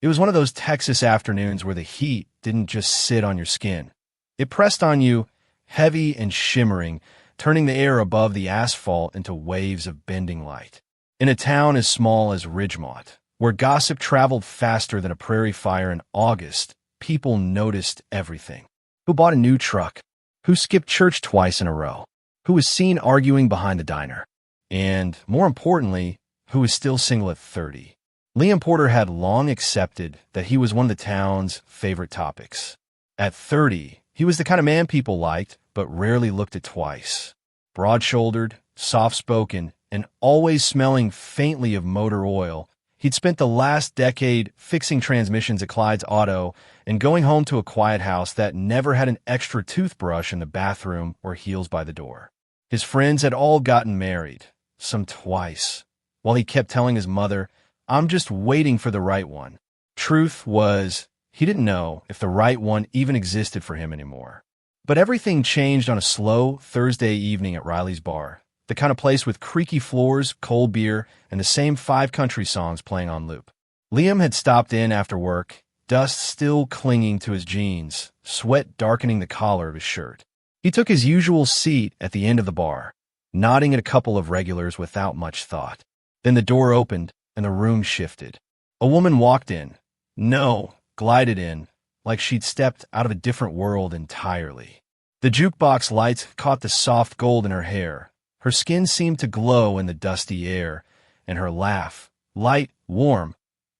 It was one of those Texas afternoons where the heat didn't just sit on your skin. It pressed on you, heavy and shimmering, turning the air above the asphalt into waves of bending light. In a town as small as Ridgemont, where gossip traveled faster than a prairie fire in August, people noticed everything. Who bought a new truck? Who skipped church twice in a row? Who was seen arguing behind the diner? And, more importantly, who was still single at 30? Liam Porter had long accepted that he was one of the town's favorite topics. At 30, he was the kind of man people liked, but rarely looked at twice. Broad-shouldered, soft-spoken, and always smelling faintly of motor oil, he'd spent the last decade fixing transmissions at Clyde's Auto and going home to a quiet house that never had an extra toothbrush in the bathroom or heels by the door. His friends had all gotten married, some twice, while he kept telling his mother, "I'm just waiting for the right one." Truth was, he didn't know if the right one even existed for him anymore. But everything changed on a slow Thursday evening at Riley's Bar, the kind of place with creaky floors, cold beer, and the same 5 country songs playing on loop. Liam had stopped in after work, dust still clinging to his jeans, sweat darkening the collar of his shirt. He took his usual seat at the end of the bar, nodding at a couple of regulars without much thought. Then the door opened, and the room shifted. A woman walked in. No, glided in, like she'd stepped out of a different world entirely. The jukebox lights caught the soft gold in her hair. Her skin seemed to glow in the dusty air, and her laugh, light, warm,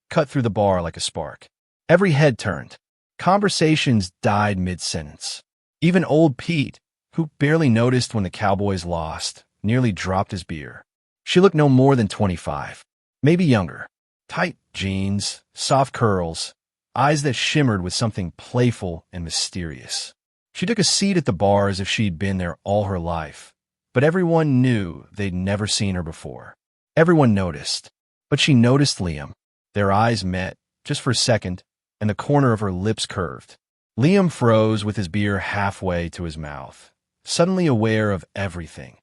cut through the bar like a spark. Every head turned. Conversations died mid-sentence. Even old Pete, who barely noticed when the Cowboys lost, nearly dropped his beer. She looked no more than 25, maybe younger. Tight jeans, soft curls, eyes that shimmered with something playful and mysterious. She took a seat at the bar as if she'd been there all her life, but everyone knew they'd never seen her before. Everyone noticed, but she noticed Liam. Their eyes met, just for a second, and the corner of her lips curved. Liam froze with his beer halfway to his mouth, suddenly aware of everything.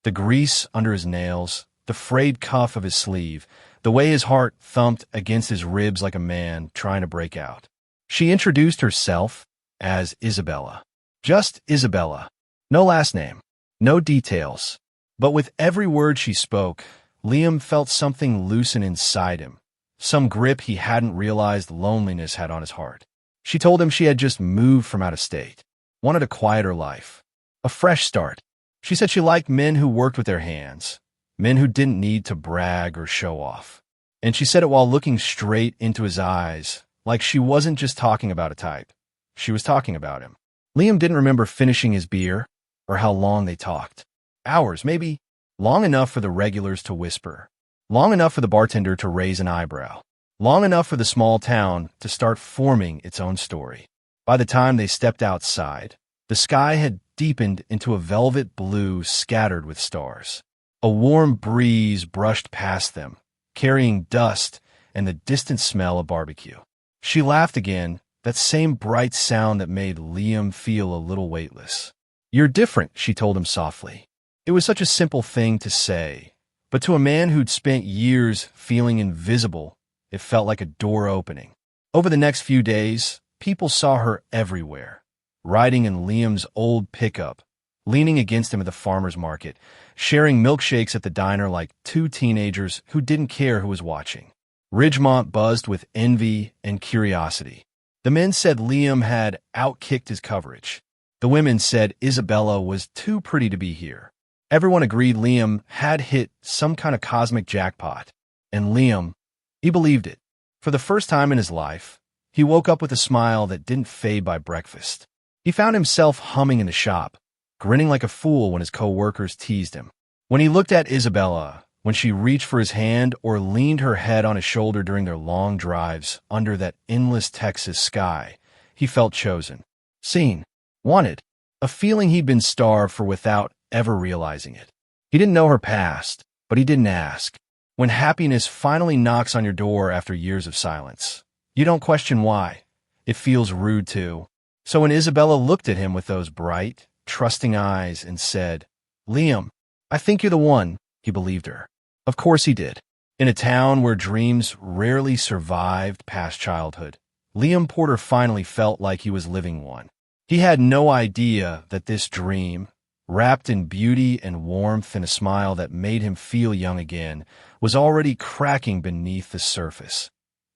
The grease under his nails, the frayed cuff of his sleeve, the way his heart thumped against his ribs like a man trying to break out. She introduced herself as Isabella. Just Isabella. No last name. No details. But with every word she spoke, Liam felt something loosen inside him, some grip he hadn't realized loneliness had on his heart. She told him she had just moved from out of state, wanted a quieter life, a fresh start. She said she liked men who worked with their hands, men who didn't need to brag or show off. And she said it while looking straight into his eyes, like she wasn't just talking about a type. She was talking about him. Liam didn't remember finishing his beer or how long they talked. Hours, maybe. Long enough for the regulars to whisper. Long enough for the bartender to raise an eyebrow. Long enough for the small town to start forming its own story. By the time they stepped outside, the sky had deepened into a velvet blue scattered with stars. A warm breeze brushed past them, carrying dust and the distant smell of barbecue. She laughed again, that same bright sound that made Liam feel a little weightless. "You're different," she told him softly. It was such a simple thing to say, but to a man who'd spent years feeling invisible, it felt like a door opening. Over the next few days, people saw her everywhere, riding in Liam's old pickup, leaning against him at the farmer's market, sharing milkshakes at the diner like 2 teenagers who didn't care who was watching. Ridgemont buzzed with envy and curiosity. The men said Liam had outkicked his coverage. The women said Isabella was too pretty to be here. Everyone agreed Liam had hit some kind of cosmic jackpot. And Liam, he believed it. For the first time in his life, he woke up with a smile that didn't fade by breakfast. He found himself humming in the shop, grinning like a fool when his co-workers teased him. When he looked at Isabella, when she reached for his hand or leaned her head on his shoulder during their long drives under that endless Texas sky, he felt chosen, seen, wanted, a feeling he'd been starved for without ever realizing it. He didn't know her past, but he didn't ask. When happiness finally knocks on your door after years of silence, you don't question why. It feels rude too. So when Isabella looked at him with those bright, trusting eyes and said, "Liam, I think you're the one," he believed her. Of course he did. In a town where dreams rarely survived past childhood, Liam Porter finally felt like he was living one. He had no idea that this dream, wrapped in beauty and warmth and a smile that made him feel young again, was already cracking beneath the surface,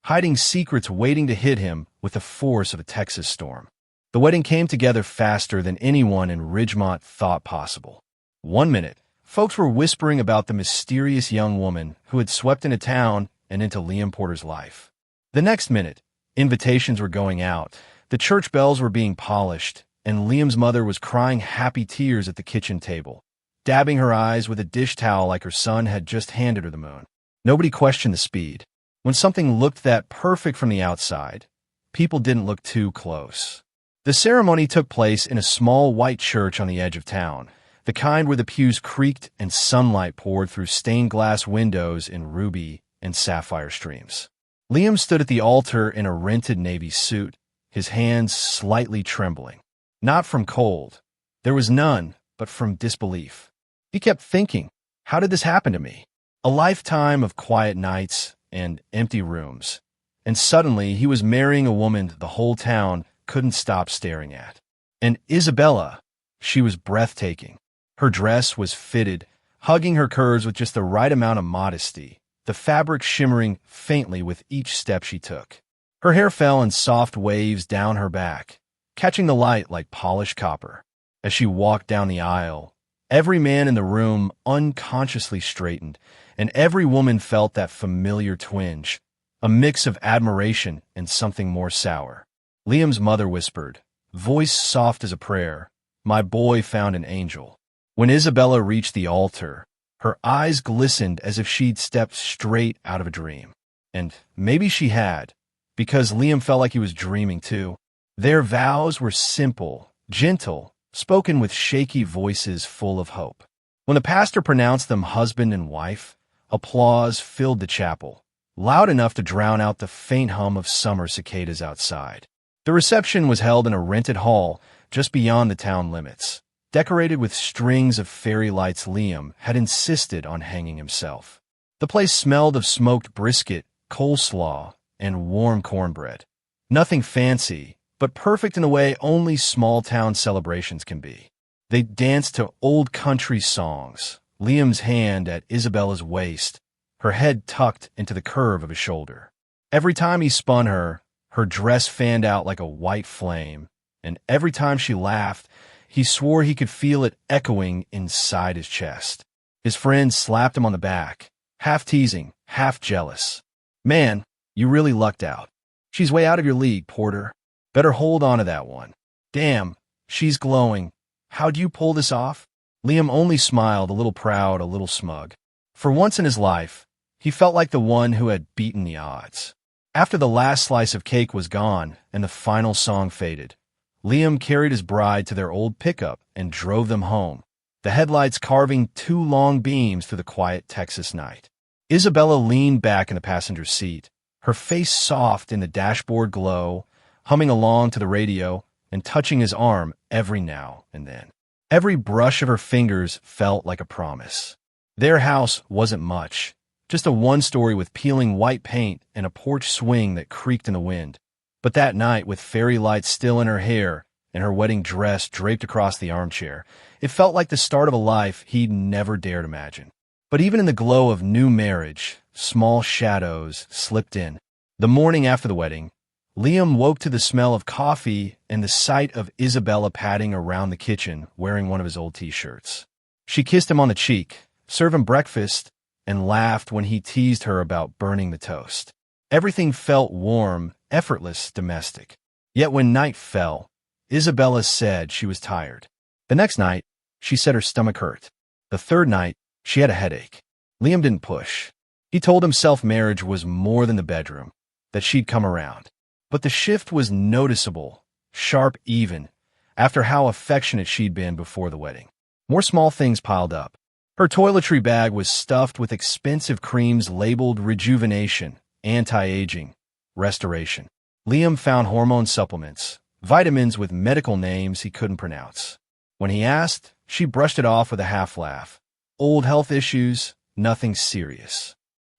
hiding secrets waiting to hit him with the force of a Texas storm. The wedding came together faster than anyone in Ridgemont thought possible. 1 minute, folks were whispering about the mysterious young woman who had swept into town and into Liam Porter's life. The next minute, invitations were going out, the church bells were being polished, and Liam's mother was crying happy tears at the kitchen table, dabbing her eyes with a dish towel like her son had just handed her the moon. Nobody questioned the speed. When something looked that perfect from the outside, people didn't look too close. The ceremony took place in a small white church on the edge of town, the kind where the pews creaked and sunlight poured through stained glass windows in ruby and sapphire streams. Liam stood at the altar in a rented navy suit, his hands slightly trembling. Not from cold. There was none, but from disbelief. He kept thinking, how did this happen to me? A lifetime of quiet nights and empty rooms. And suddenly he was marrying a woman the whole town couldn't stop staring at. And Isabella, she was breathtaking. Her dress was fitted, hugging her curves with just the right amount of modesty, the fabric shimmering faintly with each step she took. Her hair fell in soft waves down her back, catching the light like polished copper. As she walked down the aisle, every man in the room unconsciously straightened, and every woman felt that familiar twinge, a mix of admiration and something more sour. Liam's mother whispered, voice soft as a prayer, "My boy found an angel." When Isabella reached the altar, her eyes glistened as if she'd stepped straight out of a dream. And maybe she had, because Liam felt like he was dreaming too. Their vows were simple, gentle, spoken with shaky voices full of hope. When the pastor pronounced them husband and wife, applause filled the chapel, loud enough to drown out the faint hum of summer cicadas outside. The reception was held in a rented hall just beyond the town limits, decorated with strings of fairy lights Liam had insisted on hanging himself. The place smelled of smoked brisket, coleslaw, and warm cornbread. Nothing fancy, but perfect in a way only small-town celebrations can be. They danced to old country songs, Liam's hand at Isabella's waist, her head tucked into the curve of his shoulder. Every time he spun her, her dress fanned out like a white flame, and every time she laughed, he swore he could feel it echoing inside his chest. His friend slapped him on the back, half teasing, half jealous. "Man, you really lucked out. She's way out of your league, Porter. Better hold on to that one. Damn, she's glowing. How'd you pull this off?" Liam only smiled, a little proud, a little smug. For once in his life, he felt like the one who had beaten the odds. After the last slice of cake was gone and the final song faded, Liam carried his bride to their old pickup and drove them home, the headlights carving two long beams through the quiet Texas night. Isabella leaned back in the passenger seat, her face soft in the dashboard glow, humming along to the radio and touching his arm every now and then. Every brush of her fingers felt like a promise. Their house wasn't much, just a one-story with peeling white paint and a porch swing that creaked in the wind. But that night, with fairy lights still in her hair and her wedding dress draped across the armchair, it felt like the start of a life he'd never dared imagine. But even in the glow of new marriage, small shadows slipped in. The morning after the wedding, Liam woke to the smell of coffee and the sight of Isabella padding around the kitchen wearing one of his old T-shirts. She kissed him on the cheek, served him breakfast, and laughed when he teased her about burning the toast. Everything felt warm, effortless, domestic. Yet when night fell, Isabella said she was tired. The next night, she said her stomach hurt. The third night, she had a headache. Liam didn't push. He told himself marriage was more than the bedroom, that she'd come around. But the shift was noticeable, sharp even, after how affectionate she'd been before the wedding. More small things piled up. Her toiletry bag was stuffed with expensive creams labeled rejuvenation, anti-aging, restoration. Liam found hormone supplements, vitamins with medical names he couldn't pronounce. When he asked, she brushed it off with a half laugh. Old health issues, nothing serious.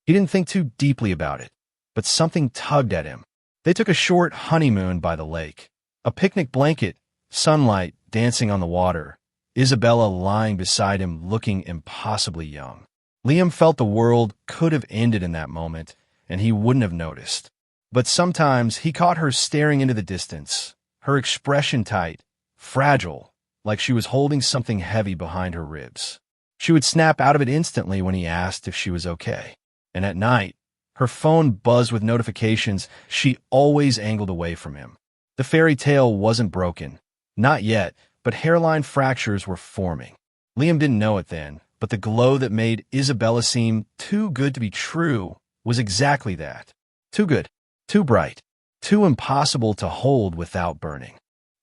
He didn't think too deeply about it, but something tugged at him. They took a short honeymoon by the lake. A picnic blanket, sunlight dancing on the water, Isabella lying beside him looking impossibly young. Liam felt the world could have ended in that moment, and he wouldn't have noticed. But sometimes he caught her staring into the distance, her expression tight, fragile, like she was holding something heavy behind her ribs. She would snap out of it instantly when he asked if she was okay. And at night, her phone buzzed with notifications she always angled away from him. The fairy tale wasn't broken. Not yet, but hairline fractures were forming. Liam didn't know it then, but the glow that made Isabella seem too good to be true was exactly that. Too good, too bright, too impossible to hold without burning.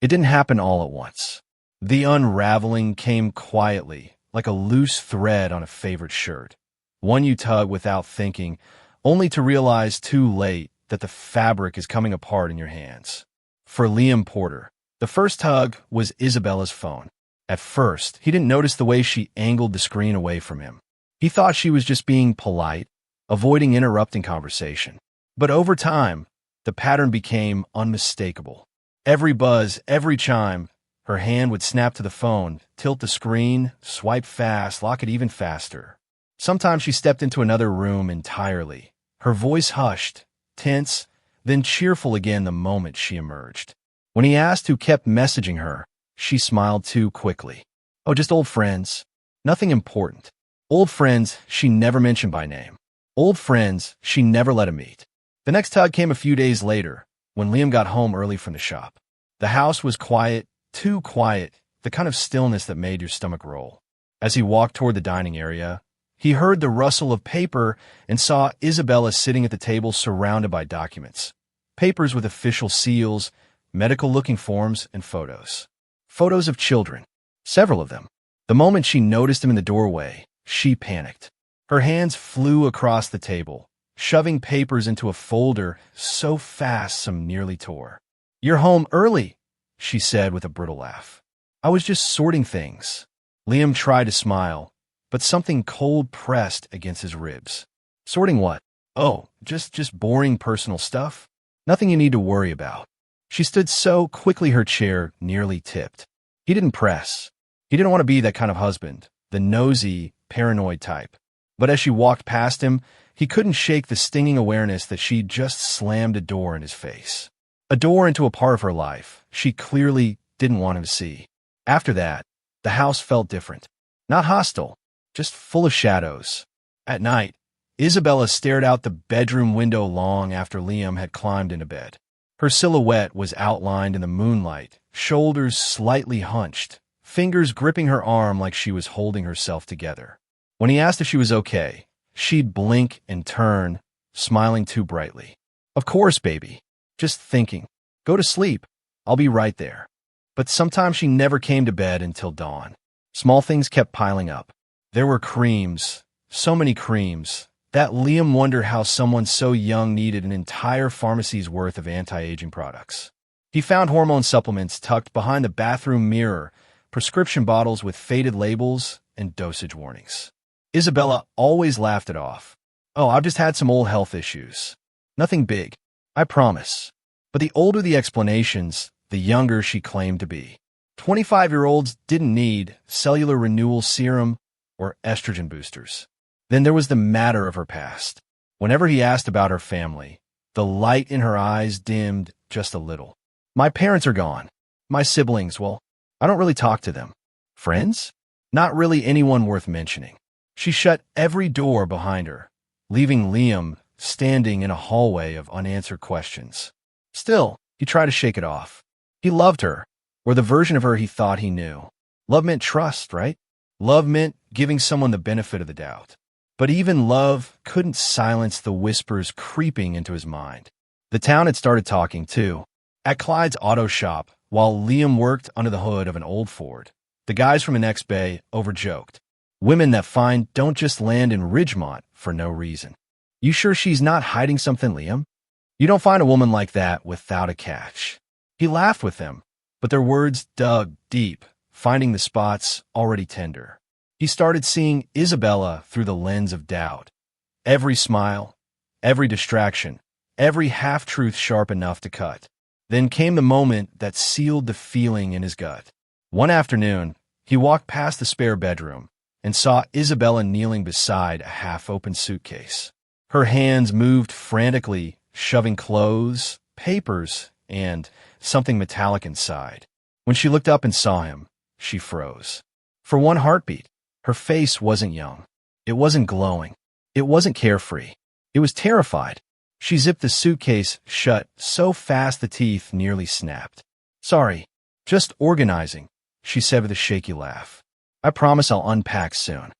It didn't happen all at once. The unraveling came quietly, like a loose thread on a favorite shirt. One you tug without thinking, only to realize too late that the fabric is coming apart in your hands. For Liam Porter, the first tug was Isabella's phone. At first, he didn't notice the way she angled the screen away from him. He thought she was just being polite, avoiding interrupting conversation. But over time, the pattern became unmistakable. Every buzz, every chime, her hand would snap to the phone, tilt the screen, swipe fast, lock it even faster. Sometimes she stepped into another room entirely, her voice hushed, tense, then cheerful again the moment she emerged. When he asked who kept messaging her, she smiled too quickly. Oh, just old friends. Nothing important. Old friends she never mentioned by name. Old friends she never let him meet. The next tug came a few days later, when Liam got home early from the shop. The house was quiet, too quiet, the kind of stillness that made your stomach roll. As he walked toward the dining area, he heard the rustle of paper and saw Isabella sitting at the table surrounded by documents. Papers with official seals, medical-looking forms, and photos. Photos of children. Several of them. The moment she noticed him in the doorway, she panicked. Her hands flew across the table, shoving papers into a folder so fast some nearly tore. "You're home early," she said with a brittle laugh. "I was just sorting things." Liam tried to smile, but something cold pressed against his ribs. "Sorting what?" "Oh, just boring personal stuff. Nothing you need to worry about." She stood so quickly her chair nearly tipped. He didn't press. He didn't want to be that kind of husband, the nosy, paranoid type. But as she walked past him, he couldn't shake the stinging awareness that she'd just slammed a door in his face. A door into a part of her life she clearly didn't want him to see. After that, the house felt different. Not hostile, just full of shadows. At night, Isabella stared out the bedroom window long after Liam had climbed into bed. Her silhouette was outlined in the moonlight, shoulders slightly hunched, fingers gripping her arm like she was holding herself together. When he asked if she was okay, she'd blink and turn, smiling too brightly. "Of course, baby. Just thinking. Go to sleep. I'll be right there." But sometimes she never came to bed until dawn. Small things kept piling up. There were creams, so many creams, that Liam wondered how someone so young needed an entire pharmacy's worth of anti-aging products. He found hormone supplements tucked behind the bathroom mirror, prescription bottles with faded labels and dosage warnings. Isabella always laughed it off. "Oh, I've just had some old health issues. Nothing big, I promise." But the older the explanations, the younger she claimed to be. 25-year-olds didn't need cellular renewal serum or estrogen boosters. Then there was the matter of her past. Whenever he asked about her family, the light in her eyes dimmed just a little. "My parents are gone. My siblings, well, I don't really talk to them. Friends? Not really anyone worth mentioning." She shut every door behind her, leaving Liam standing in a hallway of unanswered questions. Still, he tried to shake it off. He loved her, or the version of her he thought he knew. Love meant trust, right? Love meant giving someone the benefit of the doubt. But even love couldn't silence the whispers creeping into his mind. The town had started talking, too. At Clyde's auto shop, while Liam worked under the hood of an old Ford, the guys from the next bay overjoked. "Women that find don't just land in Ridgemont for no reason." "You sure she's not hiding something, Liam? You don't find a woman like that without a catch." He laughed with them, but their words dug deep, finding the spots already tender. He started seeing Isabella through the lens of doubt. Every smile, every distraction, every half-truth sharp enough to cut. Then came the moment that sealed the feeling in his gut. One afternoon, he walked past the spare bedroom and saw Isabella kneeling beside a half-open suitcase. Her hands moved frantically, shoving clothes, papers, and something metallic inside. When she looked up and saw him, she froze. For one heartbeat, her face wasn't young. It wasn't glowing. It wasn't carefree. It was terrified. She zipped the suitcase shut so fast the teeth nearly snapped. "Sorry, just organizing," she said with a shaky laugh. "I promise I'll unpack soon."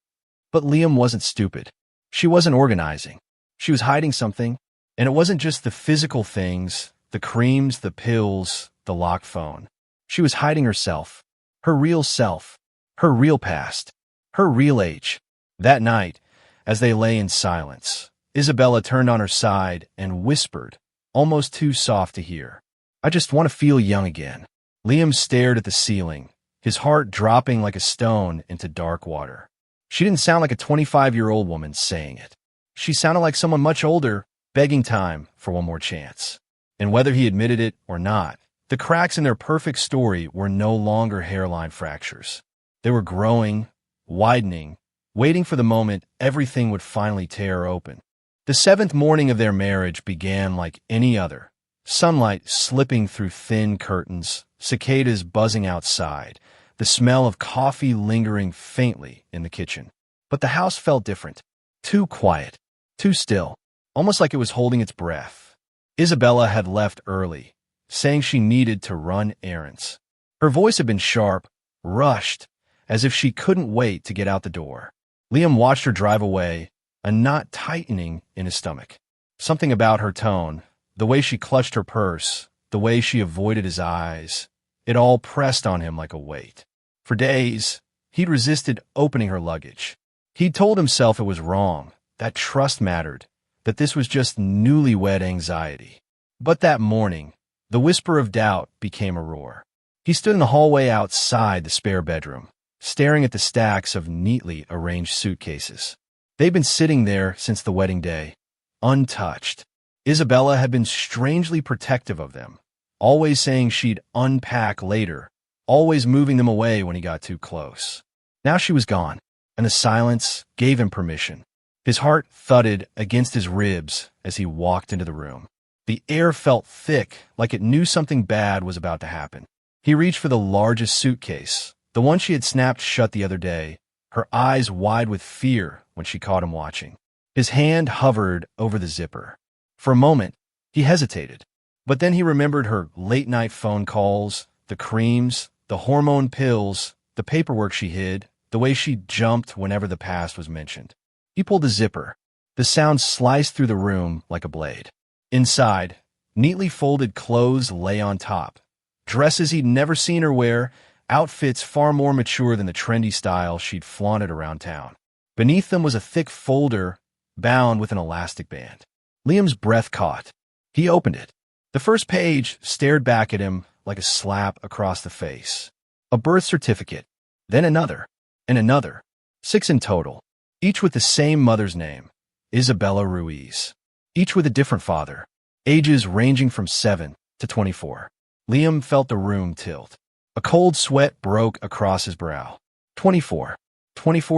But Liam wasn't stupid. She wasn't organizing. She was hiding something, and it wasn't just the physical things, the creams, the pills, the locked phone. She was hiding herself, her real self, her real past, her real age. That night, as they lay in silence, Isabella turned on her side and whispered, almost too soft to hear, "I just want to feel young again." Liam stared at the ceiling, his heart dropping like a stone into dark water. She didn't sound like a 25-year-old woman saying it. She sounded like someone much older, begging time for one more chance. And whether he admitted it or not, the cracks in their perfect story were no longer hairline fractures. They were growing, widening, waiting for the moment everything would finally tear open. The 7th morning of their marriage began like any other. Sunlight slipping through thin curtains, cicadas buzzing outside, the smell of coffee lingering faintly in the kitchen. But the house felt different. Too quiet, too still, almost like it was holding its breath. Isabella had left early, saying she needed to run errands. Her voice had been sharp, rushed, as if she couldn't wait to get out the door. Liam watched her drive away, a knot tightening in his stomach. Something about her tone, the way she clutched her purse, the way she avoided his eyes, it all pressed on him like a weight. For days, he'd resisted opening her luggage. He'd told himself it was wrong, that trust mattered, that this was just newlywed anxiety. But that morning, the whisper of doubt became a roar. He stood in the hallway outside the spare bedroom, staring at the stacks of neatly arranged suitcases. They'd been sitting there since the wedding day, untouched. Isabella had been strangely protective of them, always saying she'd unpack later, always moving them away when he got too close. Now she was gone, and the silence gave him permission. His heart thudded against his ribs as he walked into the room. The air felt thick, like it knew something bad was about to happen. He reached for the largest suitcase, the one she had snapped shut the other day, her eyes wide with fear when she caught him watching. His hand hovered over the zipper. For a moment, he hesitated, but then he remembered her late-night phone calls, the creams, the hormone pills, the paperwork she hid, the way she jumped whenever the past was mentioned. He pulled the zipper. The sound sliced through the room like a blade. Inside, neatly folded clothes lay on top. Dresses he'd never seen her wear, outfits far more mature than the trendy style she'd flaunted around town. Beneath them was a thick folder bound with an elastic band. Liam's breath caught. He opened it. The first page stared back at him like a slap across the face. A birth certificate, then another, and another. 6 in total, each with the same mother's name, Isabella Ruiz. Each with a different father, ages ranging from 7 to 24. Liam felt the room tilt. A cold sweat broke across his brow. 24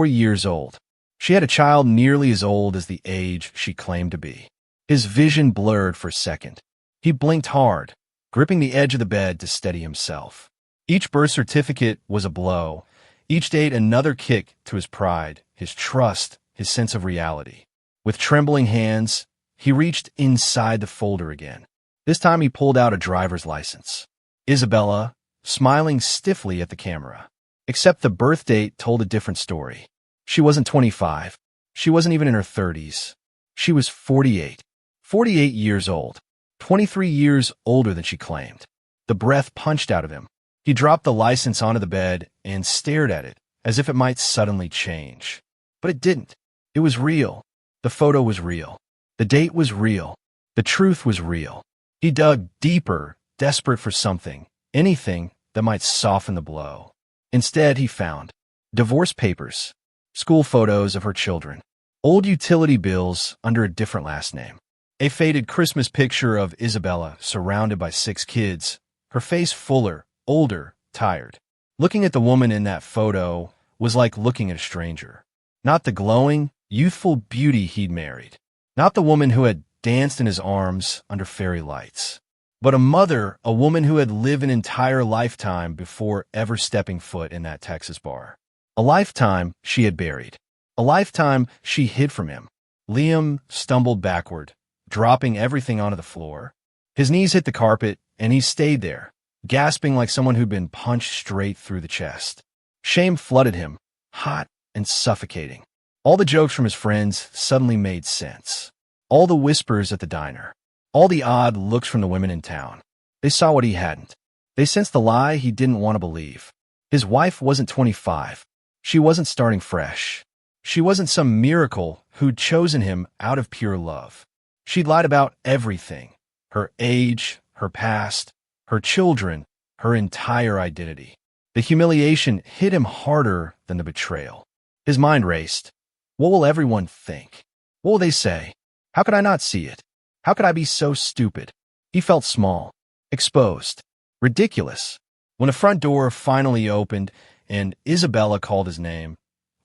years old. She had a child nearly as old as the age she claimed to be. His vision blurred for a second. He blinked hard, gripping the edge of the bed to steady himself. Each birth certificate was a blow, each date another kick to his pride, his trust, his sense of reality. With trembling hands, he reached inside the folder again. This time he pulled out a driver's license. Isabella, smiling stiffly at the camera. Except the birth date told a different story. She wasn't 25. She wasn't even in her 30s. She was 48. 48 years old. 23 years older than she claimed. The breath punched out of him. He dropped the license onto the bed and stared at it, as if it might suddenly change. But it didn't. It was real. The photo was real. The date was real. The truth was real. He dug deeper, desperate for something, anything that might soften the blow. Instead, he found divorce papers, school photos of her children, Old utility bills under a different last name. A faded Christmas picture of Isabella surrounded by 6 kids, her face fuller, older, tired. Looking at the woman in that photo was like looking at a stranger. Not the glowing, youthful beauty he'd married. Not the woman who had danced in his arms under fairy lights. But a mother, a woman who had lived an entire lifetime before ever stepping foot in that Texas bar. A lifetime she had buried. A lifetime she hid from him. Liam stumbled backward, dropping everything onto the floor. His knees hit the carpet, and he stayed there, gasping like someone who'd been punched straight through the chest. Shame flooded him, hot and suffocating. All the jokes from his friends suddenly made sense. All the whispers at the diner. All the odd looks from the women in town. They saw what he hadn't. They sensed the lie he didn't want to believe. His wife wasn't 25. She wasn't starting fresh. She wasn't some miracle who'd chosen him out of pure love. She'd lied about everything. Her age, her past, her children, her entire identity. The humiliation hit him harder than the betrayal. His mind raced. What will everyone think? What will they say? How could I not see it? How could I be so stupid? He felt small, exposed, ridiculous. When the front door finally opened and Isabella called his name,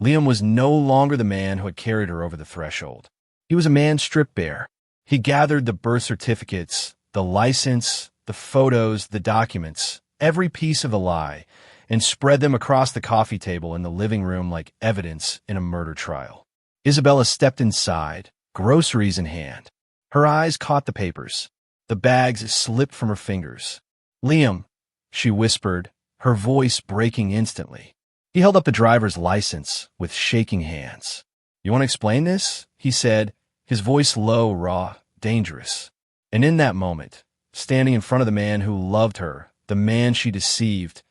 Liam was no longer the man who had carried her over the threshold. He was a man stripped bare. He gathered the birth certificates, the license, the photos, the documents, every piece of the lie, and spread them across the coffee table in the living room like evidence in a murder trial. Isabella stepped inside, groceries in hand. Her eyes caught the papers. The bags slipped from her fingers. Liam, she whispered, her voice breaking instantly. He held up the driver's license with shaking hands. You want to explain this? He said, his voice low, raw, dangerous. And in that moment, standing in front of the man who loved her, the man she deceived,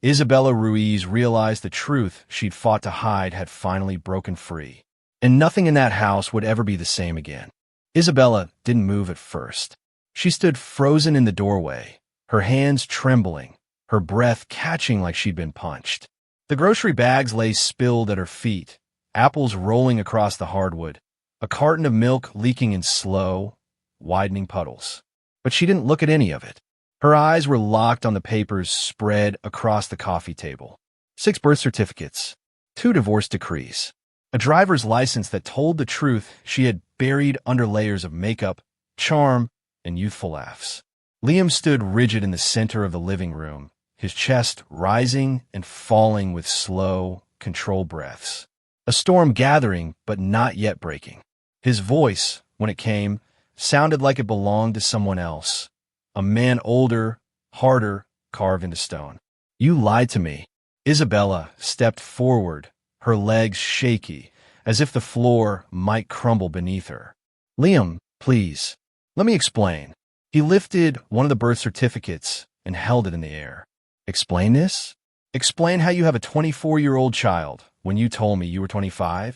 Isabella Ruiz realized the truth she'd fought to hide had finally broken free. And nothing in that house would ever be the same again. Isabella didn't move at first. She stood frozen in the doorway, her hands trembling, her breath catching like she'd been punched. The grocery bags lay spilled at her feet, apples rolling across the hardwood, a carton of milk leaking in slow, widening puddles. But she didn't look at any of it. Her eyes were locked on the papers spread across the coffee table. 6 birth certificates, 2 divorce decrees, a driver's license that told the truth she had buried under layers of makeup, charm, and youthful laughs. Liam stood rigid in the center of the living room, his chest rising and falling with slow, controlled breaths. A storm gathering, but not yet breaking. His voice, when it came, sounded like it belonged to someone else. A man older, harder, carved into stone. You lied to me. Isabella stepped forward, her legs shaky, as if the floor might crumble beneath her. Liam, please, let me explain. He lifted one of the birth certificates and held it in the air. Explain this? Explain how you have a 24-year-old child when you told me you were 25?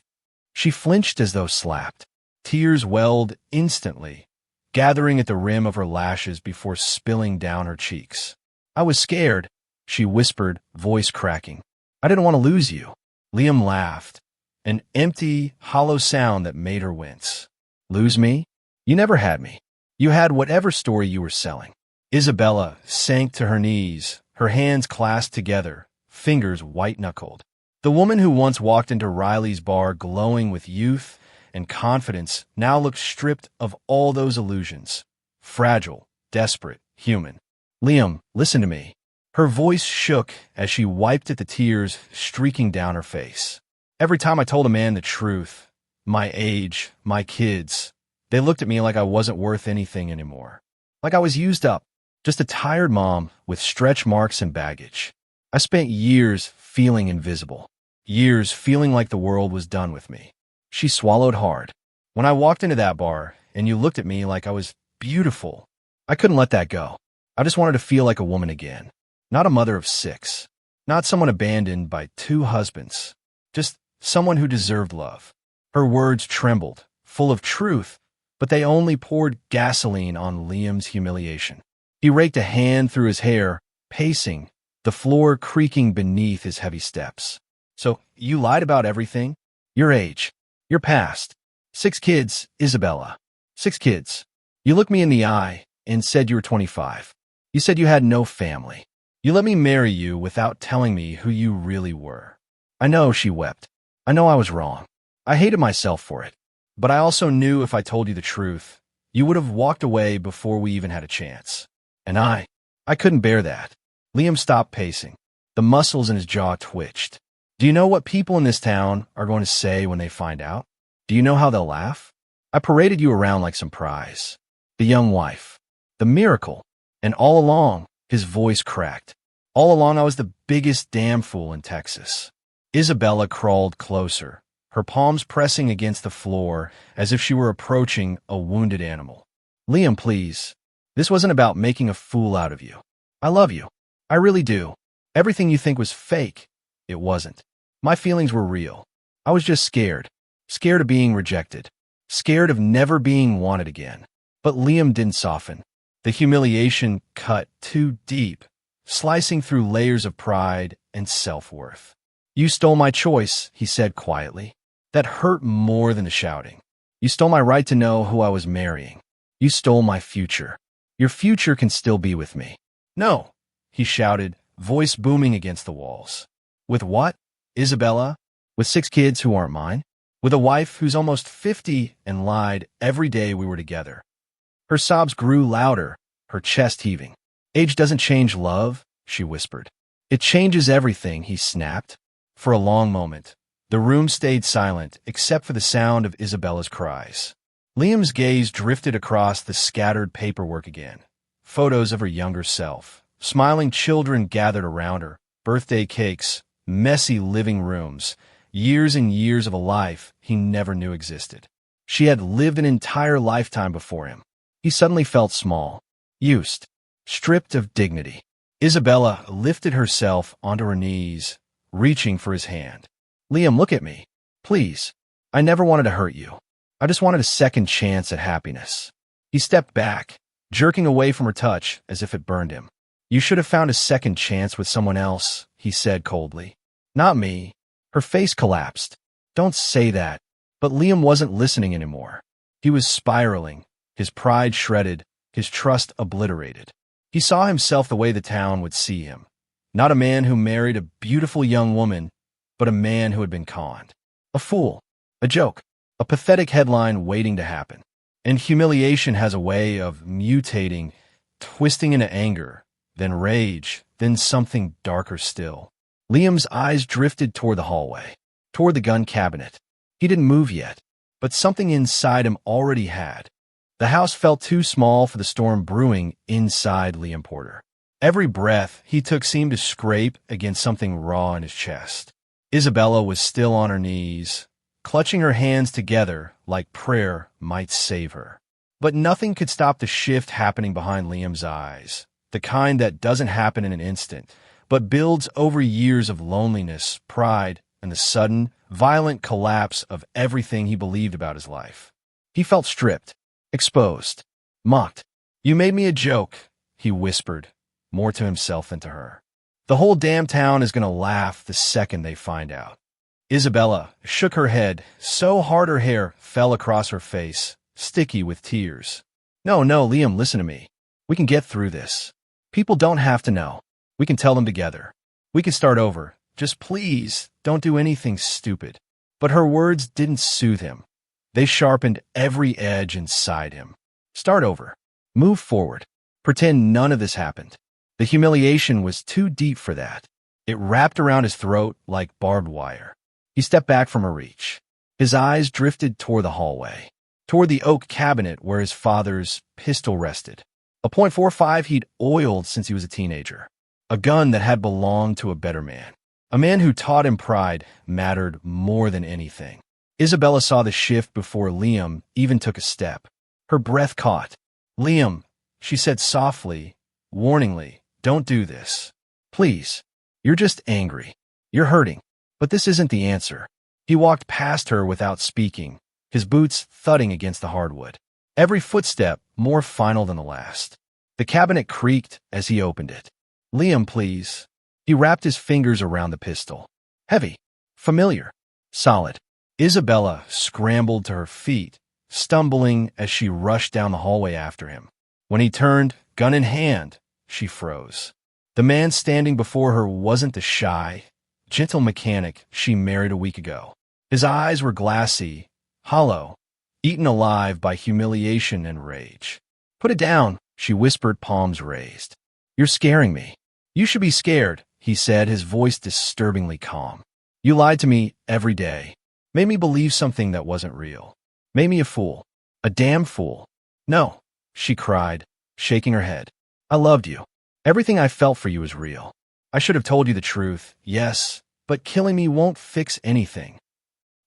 She flinched as though slapped. Tears welled instantly, gathering at the rim of her lashes before spilling down her cheeks. I was scared, she whispered, voice cracking. I didn't want to lose you. Liam laughed, an empty, hollow sound that made her wince. Lose me? You never had me. You had whatever story you were selling. Isabella sank to her knees, her hands clasped together, fingers white-knuckled. The woman who once walked into Riley's bar glowing with youth and confidence now looked stripped of all those illusions. Fragile, desperate, human. Liam, listen to me. Her voice shook as she wiped at the tears streaking down her face. Every time I told a man the truth, my age, my kids, they looked at me like I wasn't worth anything anymore. Like I was used up, just a tired mom with stretch marks and baggage. I spent years feeling invisible, years feeling like the world was done with me. She swallowed hard. When I walked into that bar and you looked at me like I was beautiful, I couldn't let that go. I just wanted to feel like a woman again. Not a mother of 6. Not someone abandoned by 2 husbands. Just someone who deserved love. Her words trembled, full of truth, but they only poured gasoline on Liam's humiliation. He raked a hand through his hair, pacing, the floor creaking beneath his heavy steps. So, you lied about everything? Your age, Your past. 6 kids, Isabella. 6 kids. You looked me in the eye and said you were 25. You said you had no family. You let me marry you without telling me who you really were. I know, she wept. I know I was wrong. I hated myself for it. But I also knew if I told you the truth, you would have walked away before we even had a chance. And I couldn't bear that. Liam stopped pacing. The muscles in his jaw twitched. Do you know what people in this town are going to say when they find out? Do you know how they'll laugh? I paraded you around like some prize. The young wife. The miracle. And all along, his voice cracked. All along, I was the biggest damn fool in Texas. Isabella crawled closer, her palms pressing against the floor as if she were approaching a wounded animal. Liam, please. This wasn't about making a fool out of you. I love you. I really do. Everything you think was fake. It wasn't. My feelings were real. I was just scared. Scared of being rejected. Scared of never being wanted again. But Liam didn't soften. The humiliation cut too deep, slicing through layers of pride and self-worth. You stole my choice, he said quietly. That hurt more than the shouting. You stole my right to know who I was marrying. You stole my future. Your future can still be with me. No, he shouted, voice booming against the walls. With what? Isabella? With 6 kids who aren't mine? With a wife who's almost 50 and lied every day we were together. Her sobs grew louder, her chest heaving. Age doesn't change love, she whispered. It changes everything, he snapped. For a long moment, the room stayed silent except for the sound of Isabella's cries. Liam's gaze drifted across the scattered paperwork again. Photos of her younger self. Smiling children gathered around her. Birthday cakes. Messy living rooms. Years and years of a life he never knew existed. She had lived an entire lifetime before him. He suddenly felt small, used, stripped of dignity. Isabella lifted herself onto her knees, reaching for his hand. Liam, look at me. Please. I never wanted to hurt you. I just wanted a second chance at happiness. He stepped back, jerking away from her touch as if it burned him. You should have found a second chance with someone else, he said coldly. Not me. Her face collapsed. Don't say that. But Liam wasn't listening anymore. He was spiraling, his pride shredded, his trust obliterated. He saw himself the way the town would see him. Not a man who married a beautiful young woman, but a man who had been conned. A fool. A joke. A pathetic headline waiting to happen. And humiliation has a way of mutating, twisting into anger, then rage, then something darker still. Liam's eyes drifted toward the hallway, toward the gun cabinet. He didn't move yet, but something inside him already had. The house felt too small for the storm brewing inside Liam Porter. Every breath he took seemed to scrape against something raw in his chest. Isabella was still on her knees, clutching her hands together like prayer might save her. But nothing could stop the shift happening behind Liam's eyes, the kind that doesn't happen in an instant, but builds over years of loneliness, pride, and the sudden, violent collapse of everything he believed about his life. He felt stripped, exposed, mocked. You made me a joke, he whispered, more to himself than to her. The whole damn town is going to laugh the second they find out. Isabella shook her head, so hard her hair fell across her face, sticky with tears. No, Liam, listen to me. We can get through this. People don't have to know. We can tell them together. We can start over. Just please, don't do anything stupid. But her words didn't soothe him. They sharpened every edge inside him. Start over. Move forward. Pretend none of this happened. The humiliation was too deep for that. It wrapped around his throat like barbed wire. He stepped back from her reach. His eyes drifted toward the hallway, toward the oak cabinet where his father's pistol rested. A .45 he'd oiled since he was a teenager. A gun that had belonged to a better man. A man who taught him pride mattered more than anything. Isabella saw the shift before Liam even took a step. Her breath caught. Liam, she said softly, warningly, don't do this. Please. You're just angry. You're hurting. But this isn't the answer. He walked past her without speaking, his boots thudding against the hardwood. Every footstep more final than the last. The cabinet creaked as he opened it. Liam, please. He wrapped his fingers around the pistol. Heavy. Familiar. Solid. Isabella scrambled to her feet, stumbling as she rushed down the hallway after him. When he turned, gun in hand, she froze. The man standing before her wasn't the shy, gentle mechanic she married a week ago. His eyes were glassy, hollow, eaten alive by humiliation and rage. "Put it down," she whispered, palms raised. "You're scaring me." "You should be scared," he said, his voice disturbingly calm. "You lied to me every day. Made me believe something that wasn't real. Made me a fool. A damn fool." "No," she cried, shaking her head. "I loved you. Everything I felt for you was real. I should have told you the truth, yes, but killing me won't fix anything."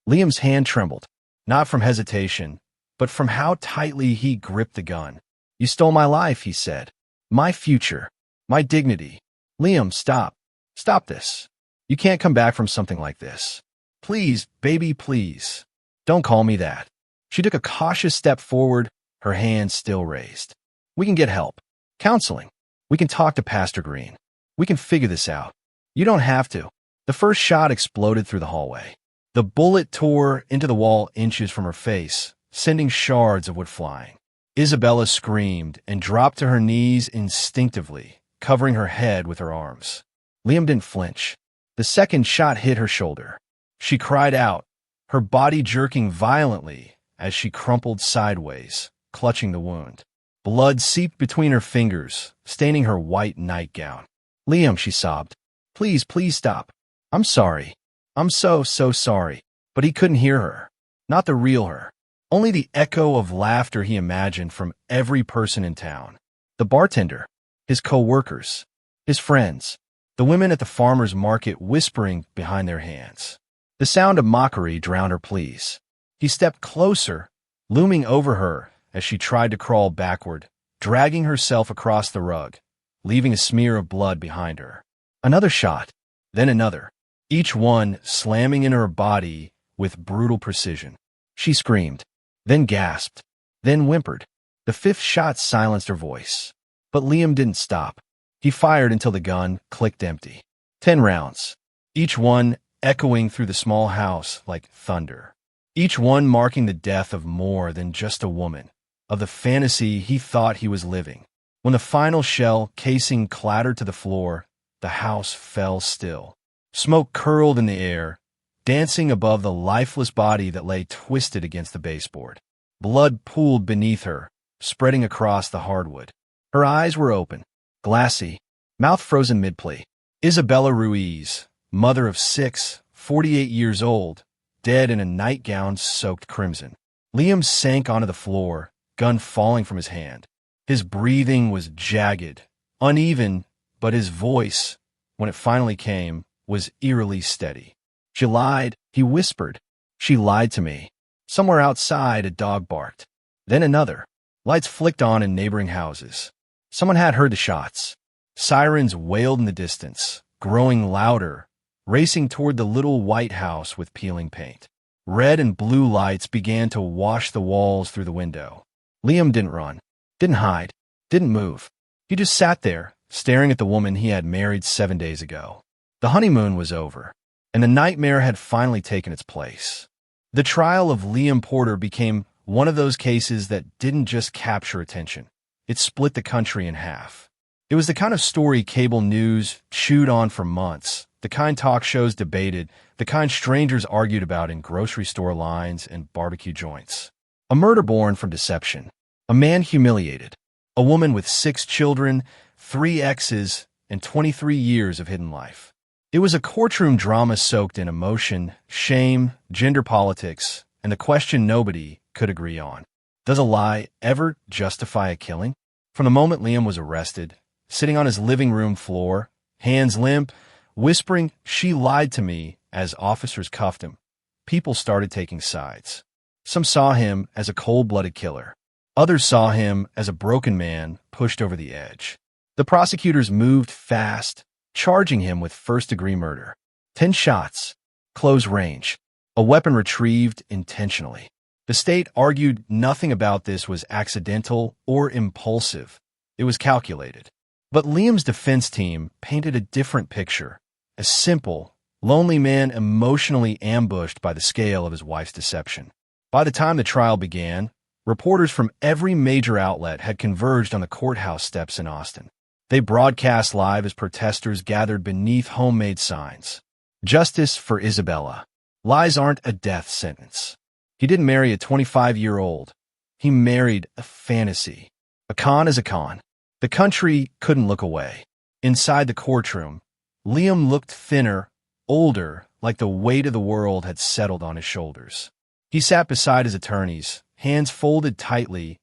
Liam's hand trembled, not from hesitation, but from how tightly he gripped the gun. "You stole my life," he said. "My future. My dignity. Liam, stop. Stop this. You can't come back from something like this. Please, baby, please. Don't call me that." She took a cautious step forward, her hands still raised. "We can get help. Counseling. We can talk to Pastor Green. We can figure this out. You don't have to." The first shot exploded through the hallway. The bullet tore into the wall inches from her face, sending shards of wood flying. Isabella screamed and dropped to her knees instinctively, covering her head with her arms. Liam didn't flinch. The second shot hit her shoulder. She cried out, her body jerking violently as she crumpled sideways, clutching the wound. Blood seeped between her fingers, staining her white nightgown. "Liam," she sobbed. "Please, please stop. I'm sorry. I'm so sorry." But he couldn't hear her. Not the real her. Only the echo of laughter he imagined from every person in town. The bartender, his co-workers, his friends, the women at the farmer's market whispering behind their hands. The sound of mockery drowned her pleas. He stepped closer, looming over her as she tried to crawl backward, dragging herself across the rug, leaving a smear of blood behind her. Another shot, then another, each one slamming into her body with brutal precision. She screamed, then gasped, then whimpered. The fifth shot silenced her voice. But Liam didn't stop. He fired until the gun clicked empty. 10 rounds, each one echoing through the small house like thunder. Each one marking the death of more than just a woman, of the fantasy he thought he was living. When the final shell casing clattered to the floor, the house fell still. Smoke curled in the air, dancing above the lifeless body that lay twisted against the baseboard. Blood pooled beneath her, spreading across the hardwood. Her eyes were open, glassy, mouth frozen mid-play. Isabella Ruiz, mother of 6, 48 years old, dead in a nightgown soaked crimson. Liam sank onto the floor, gun falling from his hand. His breathing was jagged, uneven, but his voice, when it finally came, was eerily steady. "She lied," he whispered. "She lied to me." Somewhere outside, a dog barked. Then another. Lights flicked on in neighboring houses. Someone had heard the shots. Sirens wailed in the distance, growing louder, racing toward the little white house with peeling paint. Red and blue lights began to wash the walls through the window. Liam didn't run, didn't hide, didn't move. He just sat there, staring at the woman he had married 7 days ago. The honeymoon was over, and the nightmare had finally taken its place. The trial of Liam Porter became one of those cases that didn't just capture attention. It split the country in half. It was the kind of story cable news chewed on for months, the kind talk shows debated, the kind strangers argued about in grocery store lines and barbecue joints. A murder born from deception. A man humiliated. A woman with 6 children, 3 exes, and 23 years of hidden life. It was a courtroom drama soaked in emotion, shame, gender politics, and the question nobody could agree on. Does a lie ever justify a killing? From the moment Liam was arrested, sitting on his living room floor, hands limp, whispering, "She lied to me," as officers cuffed him, people started taking sides. Some saw him as a cold-blooded killer. Others saw him as a broken man pushed over the edge. The prosecutors moved fast, charging him with first-degree murder. 10 shots, close range, a weapon retrieved intentionally. The state argued nothing about this was accidental or impulsive. It was calculated. But Liam's defense team painted a different picture, a simple, lonely man emotionally ambushed by the scale of his wife's deception. By the time the trial began, reporters from every major outlet had converged on the courthouse steps in Austin. They broadcast live as protesters gathered beneath homemade signs. Justice for Isabella. Lies aren't a death sentence. He didn't marry a 25-year-old. He married a fantasy. A con is a con. The country couldn't look away. Inside the courtroom, Liam looked thinner, older, like the weight of the world had settled on his shoulders. He sat beside his attorneys, hands folded tightly,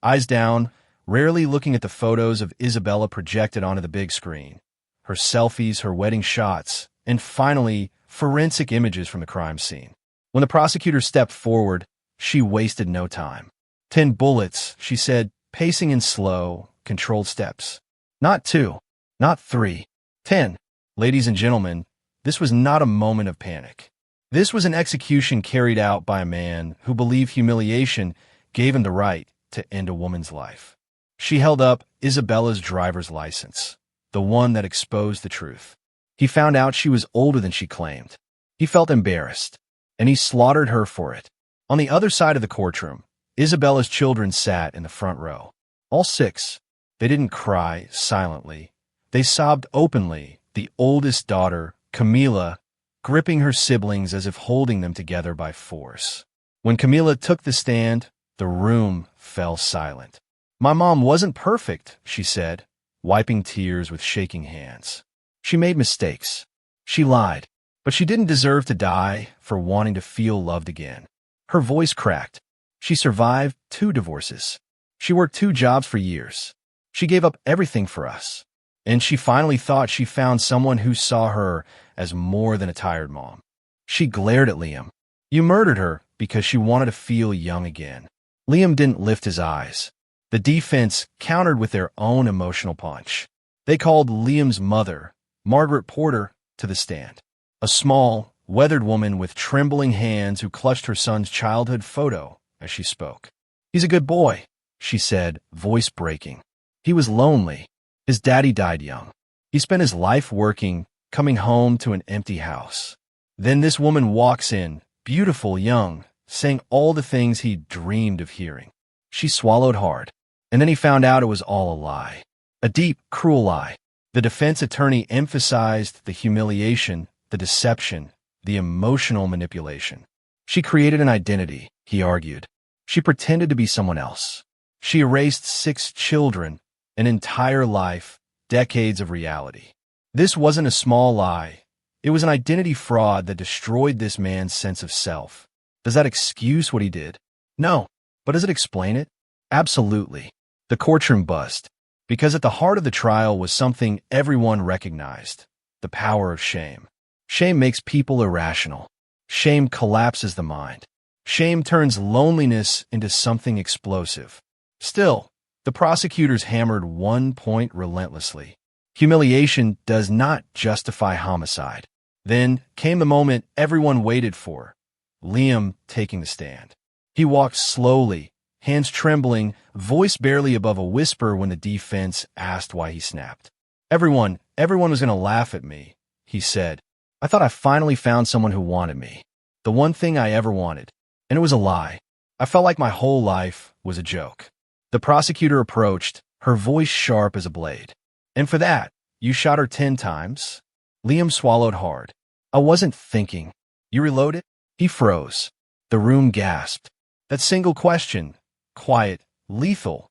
eyes down, rarely looking at the photos of Isabella projected onto the big screen. Her selfies, her wedding shots, and finally, forensic images from the crime scene. When the prosecutor stepped forward, she wasted no time. 10 bullets, she said, pacing in slow, controlled steps. Not 2, not 3, 10. Ladies and gentlemen, this was not a moment of panic. This was an execution carried out by a man who believed humiliation gave him the right to end a woman's life. She held up Isabella's driver's license, the one that exposed the truth. He found out she was older than she claimed. He felt embarrassed, and he slaughtered her for it. On the other side of the courtroom, Isabella's children sat in the front row. All 6. They didn't cry silently. They sobbed openly, the oldest daughter, Camila, gripping her siblings as if holding them together by force. When Camila took the stand, the room fell silent. My mom wasn't perfect, she said, wiping tears with shaking hands. She made mistakes. She lied, but she didn't deserve to die for wanting to feel loved again. Her voice cracked. She survived 2 divorces. She worked 2 jobs for years. She gave up everything for us. And she finally thought she found someone who saw her as more than a tired mom. She glared at Liam. You murdered her because she wanted to feel young again. Liam didn't lift his eyes. The defense countered with their own emotional punch. They called Liam's mother, Margaret Porter, to the stand. A small, weathered woman with trembling hands who clutched her son's childhood photo as she spoke. He's a good boy, she said, voice breaking. He was lonely. His daddy died young. He spent his life working, coming home to an empty house. Then this woman walks in, beautiful, young, saying all the things he dreamed of hearing. She swallowed hard. And then he found out it was all a lie. A deep, cruel lie. The defense attorney emphasized the humiliation, the deception, the emotional manipulation. She created an identity, he argued. She pretended to be someone else. She erased 6 children, an entire life, decades of reality. This wasn't a small lie. It was an identity fraud that destroyed this man's sense of self. Does that excuse what he did? No. But does it explain it? Absolutely. The courtroom buzzed, because at the heart of the trial was something everyone recognized: the power of shame. Shame makes people irrational. Shame collapses the mind. Shame turns loneliness into something explosive. Still, the prosecutors hammered one point relentlessly. Humiliation does not justify homicide. Then came the moment everyone waited for: Liam taking the stand. He walked slowly, hands trembling, voice barely above a whisper when the defense asked why he snapped. Everyone was going to laugh at me, he said. I thought I finally found someone who wanted me. The one thing I ever wanted. And it was a lie. I felt like my whole life was a joke. The prosecutor approached, her voice sharp as a blade. And for that, you shot her 10 times? Liam swallowed hard. I wasn't thinking. You reloaded? He froze. The room gasped. That single question, quiet, lethal,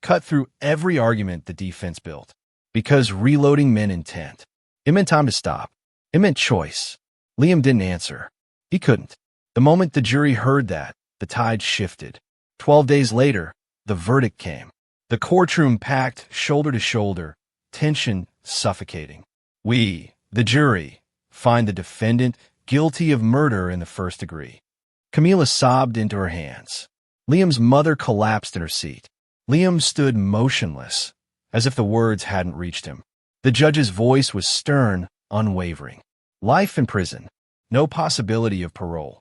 cut through every argument the defense built. Because reloading meant intent. It meant time to stop. It meant choice. Liam didn't answer. He couldn't. The moment the jury heard that, the tide shifted. 12 days later, the verdict came. The courtroom packed shoulder to shoulder, tension suffocating. We, the jury, find the defendant guilty of murder in the first degree. Camila sobbed into her hands. Liam's mother collapsed in her seat. Liam stood motionless, as if the words hadn't reached him. The judge's voice was stern, unwavering. Life in prison. No possibility of parole.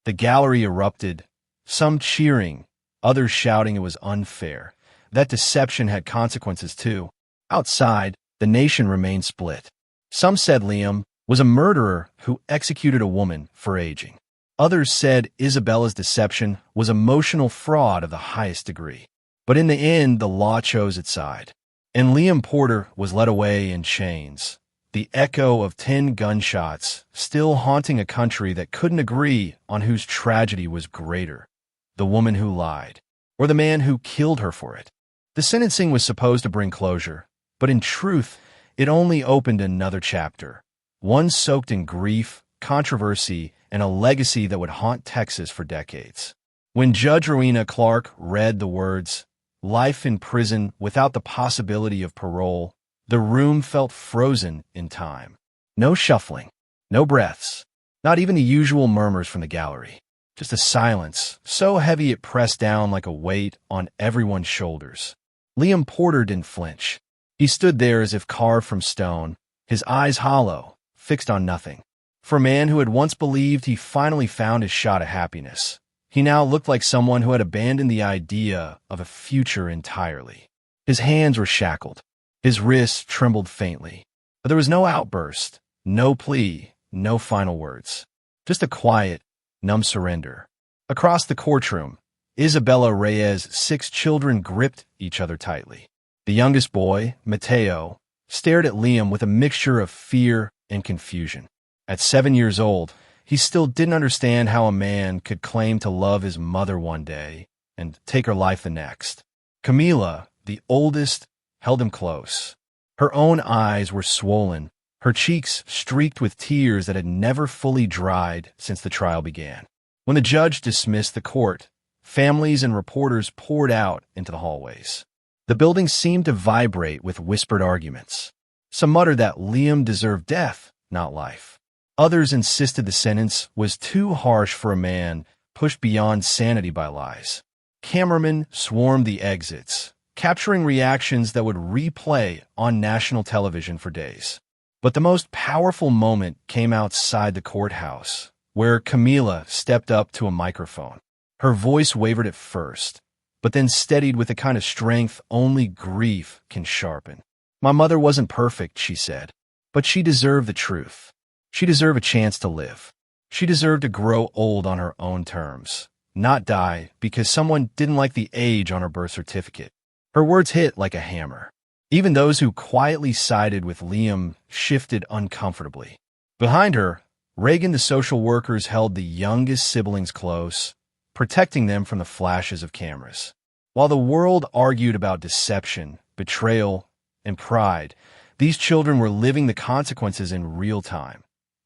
The gallery erupted, some cheering, others shouting it was unfair. That deception had consequences too. Outside, the nation remained split. Some said Liam was a murderer who executed a woman for aging. Others said Isabella's deception was emotional fraud of the highest degree. But in the end, the law chose its side, and Liam Porter was led away in chains, the echo of 10 gunshots still haunting a country that couldn't agree on whose tragedy was greater, the woman who lied, or the man who killed her for it. The sentencing was supposed to bring closure, but in truth, it only opened another chapter, one soaked in grief, controversy, and a legacy that would haunt Texas for decades. When Judge Rowena Clark read the words, "Life in prison without the possibility of parole," the room felt frozen in time. No shuffling, no breaths, not even the usual murmurs from the gallery. Just a silence so heavy it pressed down like a weight on everyone's shoulders. Liam Porter didn't flinch. He stood there as if carved from stone, his eyes hollow, fixed on nothing. For a man who had once believed he finally found his shot at happiness, he now looked like someone who had abandoned the idea of a future entirely. His hands were shackled. His wrists trembled faintly. But there was no outburst, no plea, no final words. Just a quiet, numb surrender. Across the courtroom, Isabella Reyes' 6 children gripped each other tightly. The youngest boy, Mateo, stared at Liam with a mixture of fear and confusion. At 7 years old, he still didn't understand how a man could claim to love his mother one day and take her life the next. Camila, the oldest, held him close. Her own eyes were swollen, her cheeks streaked with tears that had never fully dried since the trial began. When the judge dismissed the court, families and reporters poured out into the hallways. The building seemed to vibrate with whispered arguments. Some muttered that Liam deserved death, not life. Others insisted the sentence was too harsh for a man pushed beyond sanity by lies. Cameramen swarmed the exits, capturing reactions that would replay on national television for days. But the most powerful moment came outside the courthouse, where Camila stepped up to a microphone. Her voice wavered at first, but then steadied with the kind of strength only grief can sharpen. "My mother wasn't perfect," she said, "but she deserved the truth. She deserved a chance to live. She deserved to grow old on her own terms, not die because someone didn't like the age on her birth certificate." Her words hit like a hammer. Even those who quietly sided with Liam shifted uncomfortably. Behind her, Reagan the social workers held the youngest siblings close, protecting them from the flashes of cameras. While the world argued about deception, betrayal, and pride, these children were living the consequences in real time.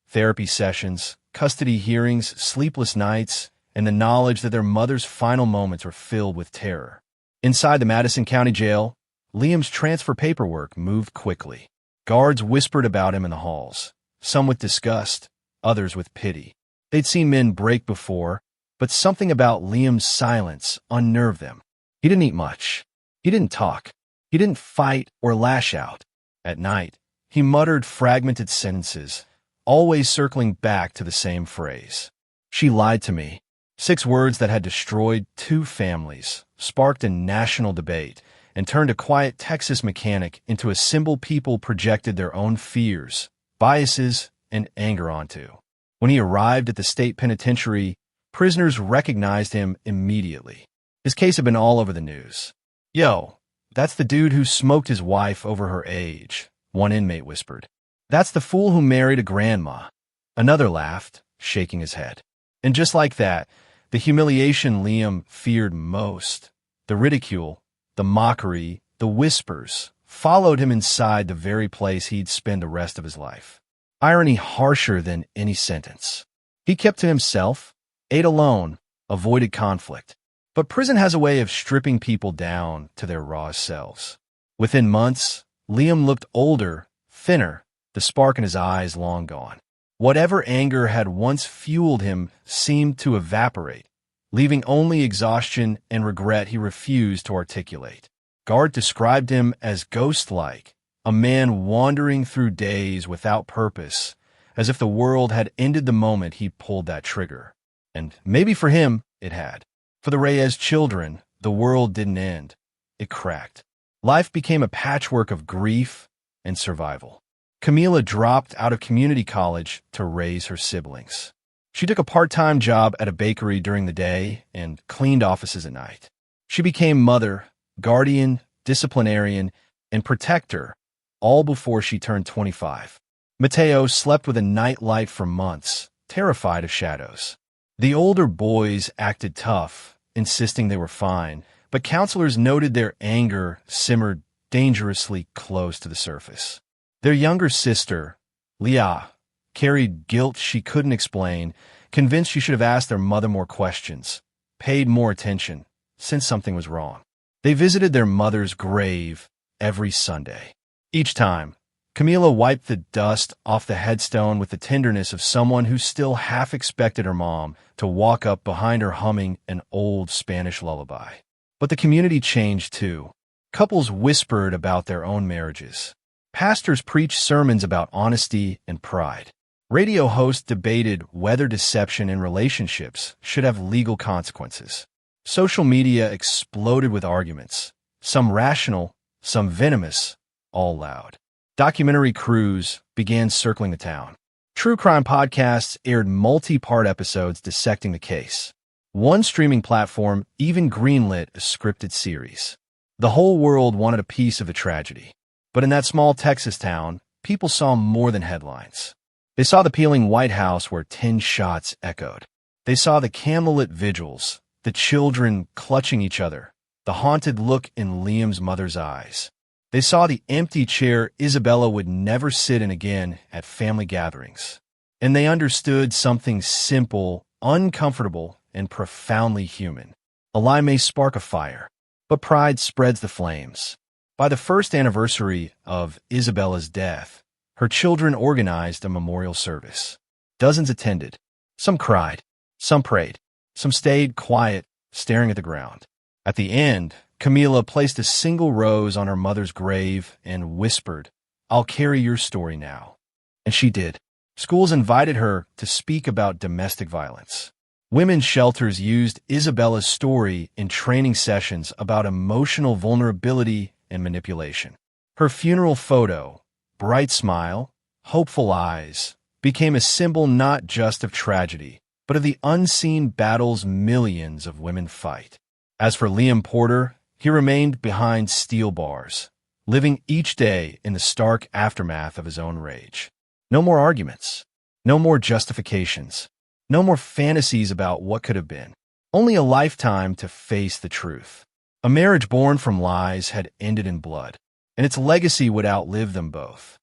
Therapy sessions, custody hearings, sleepless nights, and the knowledge that their mother's final moments were filled with terror. Inside the Madison County Jail, Liam's transfer paperwork moved quickly. Guards whispered about him in the halls, some with disgust, others with pity. They'd seen men break before, but something about Liam's silence unnerved them. He didn't eat much. He didn't talk. He didn't fight or lash out. At night, he muttered fragmented sentences, always circling back to the same phrase. "She lied to me." 6 words that had destroyed 2 families, sparked a national debate, and turned a quiet Texas mechanic into a symbol people projected their own fears, biases, and anger onto. When he arrived at the state penitentiary, prisoners recognized him immediately. His case had been all over the news. "Yo, that's the dude who smoked his wife over her age," one inmate whispered. "That's the fool who married a grandma." Another laughed, shaking his head. And just like that, the humiliation Liam feared most, the ridicule, the mockery, the whispers, followed him inside the very place he'd spend the rest of his life. Irony harsher than any sentence. He kept to himself, ate alone, avoided conflict. But prison has a way of stripping people down to their raw selves. Within months, Liam looked older, thinner, the spark in his eyes long gone. Whatever anger had once fueled him seemed to evaporate, leaving only exhaustion and regret he refused to articulate. Guard described him as ghost-like, a man wandering through days without purpose, as if the world had ended the moment he pulled that trigger. And maybe for him, it had. For the Reyes children, the world didn't end. It cracked. Life became a patchwork of grief and survival. Camila dropped out of community college to raise her siblings. She took a part-time job at a bakery during the day and cleaned offices at night. She became mother, guardian, disciplinarian, and protector, all before she turned 25. Mateo slept with a nightlight for months, terrified of shadows. The older boys acted tough, insisting they were fine, but counselors noted their anger simmered dangerously close to the surface. Their younger sister, Leah, carried guilt she couldn't explain, convinced she should have asked their mother more questions, paid more attention, since something was wrong. They visited their mother's grave every Sunday. Each time, Camila wiped the dust off the headstone with the tenderness of someone who still half expected her mom to walk up behind her humming an old Spanish lullaby. But the community changed too. Couples whispered about their own marriages. Pastors preached sermons about honesty and pride. Radio hosts debated whether deception in relationships should have legal consequences. Social media exploded with arguments, some rational, some venomous, all loud. Documentary crews began circling the town. True crime podcasts aired multi-part episodes dissecting the case. One streaming platform even greenlit a scripted series. The whole world wanted a piece of the tragedy. But in that small Texas town, people saw more than headlines. They saw the peeling White House where 10 shots echoed. They saw the candlelit vigils, the children clutching each other, the haunted look in Liam's mother's eyes. They saw the empty chair Isabella would never sit in again at family gatherings. And they understood something simple, uncomfortable, and profoundly human. A lie may spark a fire, but pride spreads the flames. By the first anniversary of Isabella's death, her children organized a memorial service. Dozens attended. Some cried, some prayed, some stayed quiet, staring at the ground. At the end, Camila placed a single rose on her mother's grave and whispered, "I'll carry your story now." And she did. Schools invited her to speak about domestic violence. Women's shelters used Isabella's story in training sessions about emotional vulnerability and manipulation. Her funeral photo, bright smile, hopeful eyes, became a symbol not just of tragedy, but of the unseen battles millions of women fight. As for Liam Porter, he remained behind steel bars, living each day in the stark aftermath of his own rage. No more arguments, no more justifications, no more fantasies about what could have been. Only a lifetime to face the truth. A marriage born from lies had ended in blood, and its legacy would outlive them both.